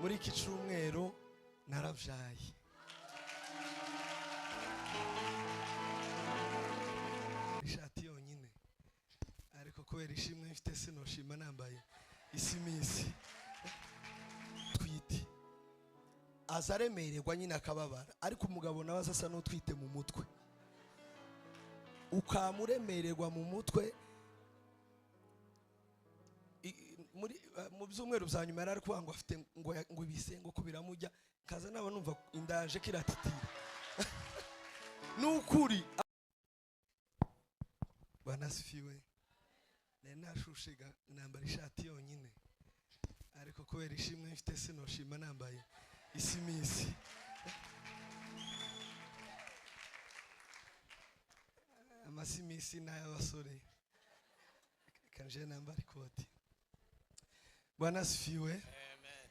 muri iki cyumweru narabyaye. Ishati yonyine ariko kubera ishimwe mfite sinoshima nambaye isimisi twite azaremererwa nyine akababara, ariko umugabo nawe asa n'utwite mu mutwe, ukamuremererwa mu mutwe. Mu byumweru bya nyuma yari kuvuga ngo afite ngo ibisengo ko biramujya, kaza naba numva indaje kiratitira n'ukuri banasifiwe. Nashushiga nambara ishati yonyine ariko kubera ishimwe mfite sinoshima nambaye isimisi. Amasimisi n'ay'abasore kanje nambara ikoti. Bwana sifiwe. Amen.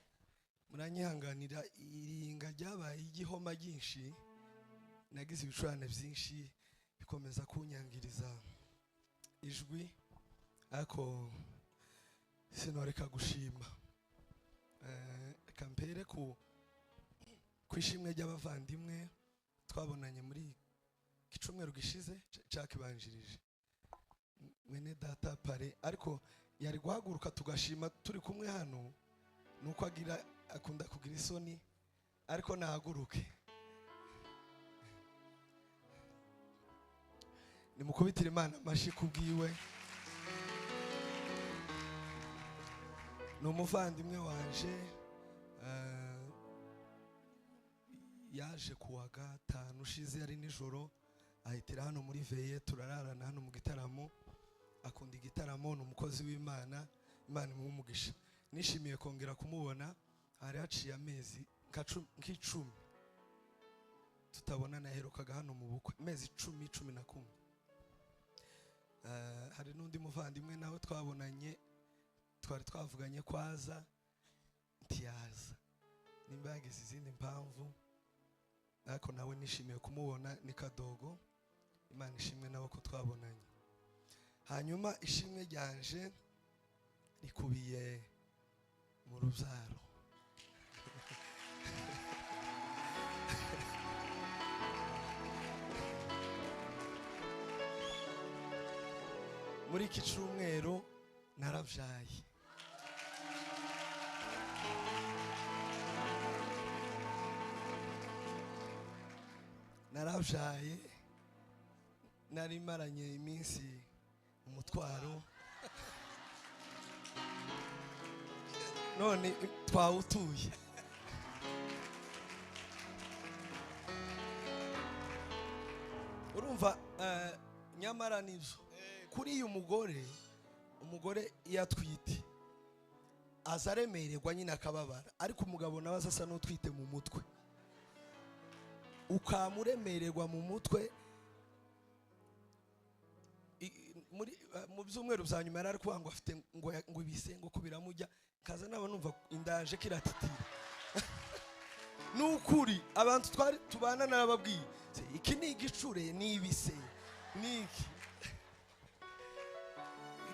Muranyihanganira iringa ryabaye igihoma byinshi, nagize ibicurane byinshi bikomeza kunyangiriza ijwi, ariko sinoreka gushima. Kampere ku kwishimwe ry'abavandimwe twabonanye muri kicumweru gishize cyakibanjirije mwene data pare, ariko yari guhaguruka tugashima turi kumwe hano, nuko akunda kugira isoni, ariko nahaguruke. Nimukubitire Imana amashi kubwiwe. Ni umuvandimwe wanje, yaje kuwa gatanu ushize ari nijoro, ahitira hano muri veye, turararana hano mu gitaramo. Akunda igitaramo, ni umukozi w'Imana, Imana imumugisha. Nishimiye kongera kumubona, hari haciye amezi nk'icumi tutabona, naherukaga hano mu bukwe amezi 10-11. Hari n'undi muvandimwe nawe twabonanye, twari twavuganye kwaza ntiyaza, nimba yagize izindi mpamvu, ariko nawe nishimiye kumubona. Ni Kadogo, Imana ishimwe nawe ko twabonanye. Hanyuma ishimwe ryanje rikubiye mu rubyaro. Muri iki cyumweru narabyaye. Narabyaye, nari maranye iminsi umutwaro, none twawutuye. Urumva nyamara nivyo kuri uyu umugore yatwite azaremererwa nyine akababara, ariko umugabo nawe asa n'utwite mu mutwe, ukamuremererwa mu mutwe. Mu byumweru bya nyuma yari kuvuga ngo afite ngo ibisengo ko biramujya, kaza naba numva indaje kiratitira n'ukuri. Abantu twari tubana narababwiye iki ni igicure, ni ibise, ni iki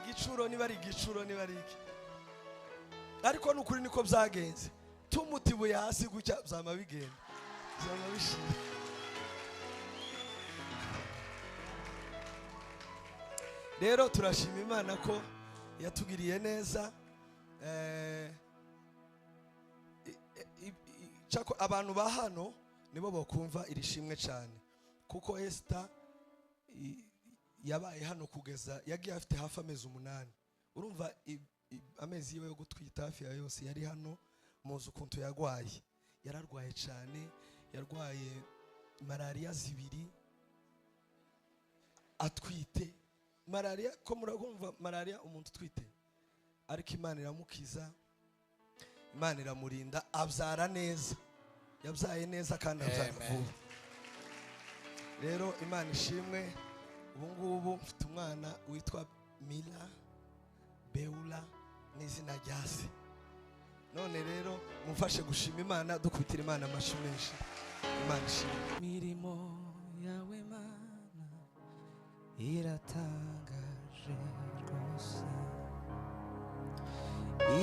igicuro, niba ari igicuro, niba ari iki, ariko n'ukuri niko byagenze. Tumutibuye hasi gutya byama bigenda, byama bishira. Rero turashima Imana ko yatugiriye neza. Abantu ba hano nibo bakumva irishimwe cyane, kuko Esther yabaye hano kugeza yagiye afite hafi amezi 8. Urumva amezi yiwe yo gutwita hafi ya yose yari hano. Muzi ukuntu yararwaye cyane, yarwaye malaria 2 atwite. Malaria ko muragumva malaria umuntu twite, ariko Imana iramukiza, Imana iramurinda, abyara neza, yabyaye neza kandi abyara vuba. Rero Imana ishimwe. Ubu ngubu mfite umwana witwa Mila Beula n'izina rya se. None rero mumfashe gushima Imana, dukubitira Imana amashi menshi. Imana ishimwe. Mirimo yawe Mana iratangaje rwose,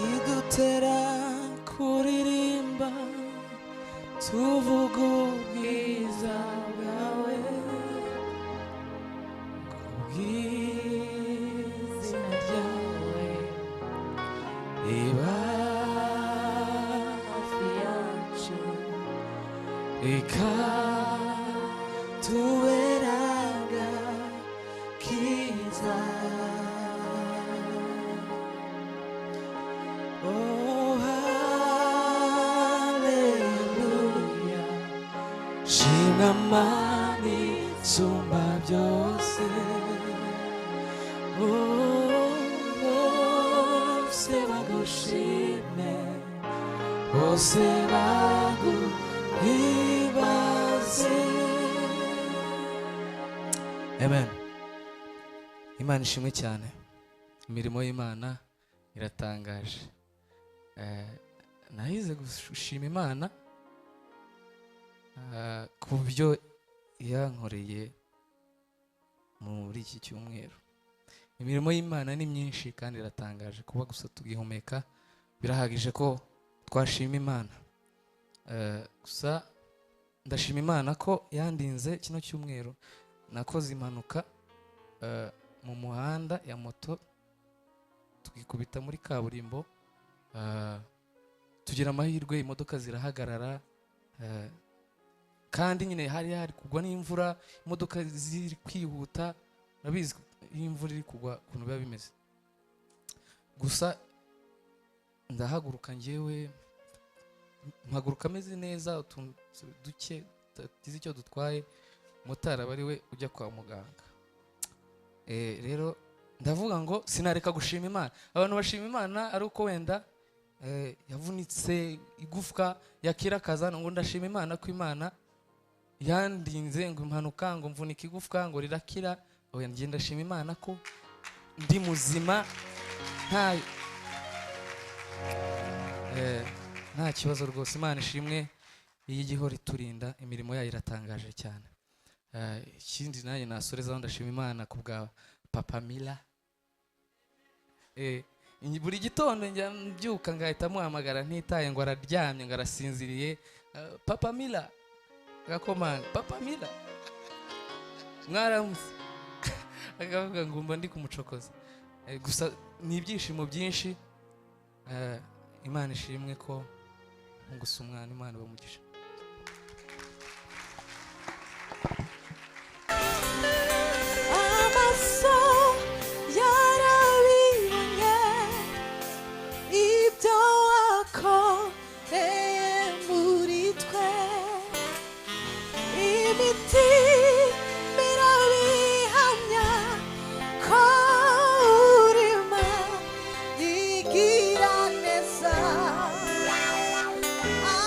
idutera kuririmba tuvuga ubwiza bwawe kubw'izina ryawe riba hafi yacu ikatuberaga kiza. Oh, haleluya, shimwa Mana isumba byose. Bose bagushime, bose baguhimbaze. Amen. Imana ishimwe cyane. Imirimo y'Imana iratangaje. Nahize gushima Imana ku byo yankoreye muri iki cyumweru. Imirimo y'Imana ni myinshi kandi iratangaje. Kuba gusa tugihumeka birahagije ko twashima Imana. Gusa ndashima Imana ko yandinze kino cyumweru. Nakoze impanuka mu muhanda ya moto, tukikubita muri kaburimbo, tugira amahirwe imodoka zirahagarara, kandi nyine hari kugwa n'imvura, imodoka ziri kwihuta. Nabizi iyo imvura iri kugwa ukuntu biba bimeze. Gusa ndahaguruka njyewe, mpaguruka ameze neza, utuntu duke tugize icyo dutwaye. Motari aba ari we ujya kwa muganga. Rero ndavuga ngo sinareka gushima Imana. Abantu bashima Imana ari uko wenda yavunitse igufwa yakirakaza, ngo ndashima Imana ko Imana yandinze ngo impanuka, ngo mvunika igufwa ngo rirakira. Oya, njye ndashima Imana ko ndi muzima, nta kibazo rwose. Imana ishimwe, iyi gihora iturinda, imirimo yayo iratangaje cyane. Ikindi nanjye nasorezaho ndashima Imana ku bwa Papa Mila. Buri gitondo njya mbyuka ngahita muhamagara ntitaye ngo araryamye ngo arasinziriye. Papa Mila, gakomanga, Papa Mila, mwaramutse. Akavuga ngo mba ndi kumucokoza. Gusa ni ibyishimo byinshi. Imana ishimwe ko ngusa umwana, Imana bamugisha. Ah